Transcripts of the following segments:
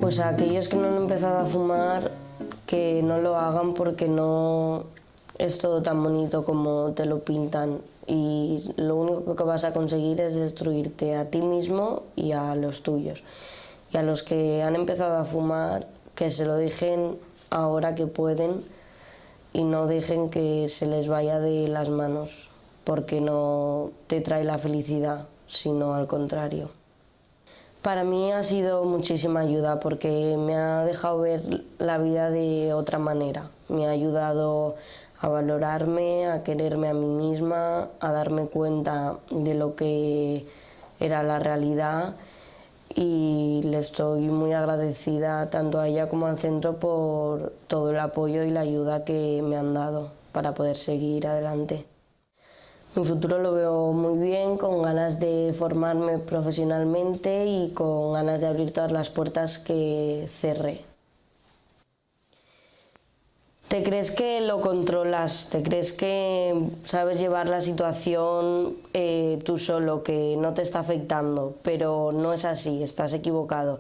Pues a aquellos que no han empezado a fumar, que no lo hagan porque no es todo tan bonito como te lo pintan y lo único que vas a conseguir es destruirte a ti mismo y a los tuyos. Y a los que han empezado a fumar, que se lo dejen ahora que pueden y no dejen que se les vaya de las manos, porque no te trae la felicidad, sino al contrario. Para mí ha sido muchísima ayuda porque me ha dejado ver la vida de otra manera. Me ha ayudado a valorarme, a quererme a mí misma, a darme cuenta de lo que era la realidad y le estoy muy agradecida tanto a ella como al centro por todo el apoyo y la ayuda que me han dado para poder seguir adelante. Mi futuro lo veo muy bien, con ganas de formarme profesionalmente y con ganas de abrir todas las puertas que cerré. ¿Te crees que lo controlas? ¿Te crees que sabes llevar la situación tú solo, que no te está afectando? Pero no es así, estás equivocado.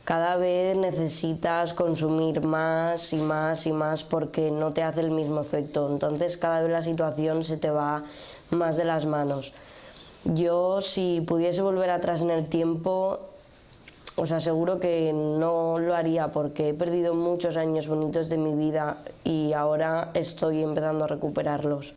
Cada vez necesitas consumir más y más y más porque no te hace el mismo efecto. Entonces cada vez la situación se te va más de las manos. Yo, si pudiese volver atrás en el tiempo, os aseguro que no lo haría porque he perdido muchos años bonitos de mi vida y ahora estoy empezando a recuperarlos.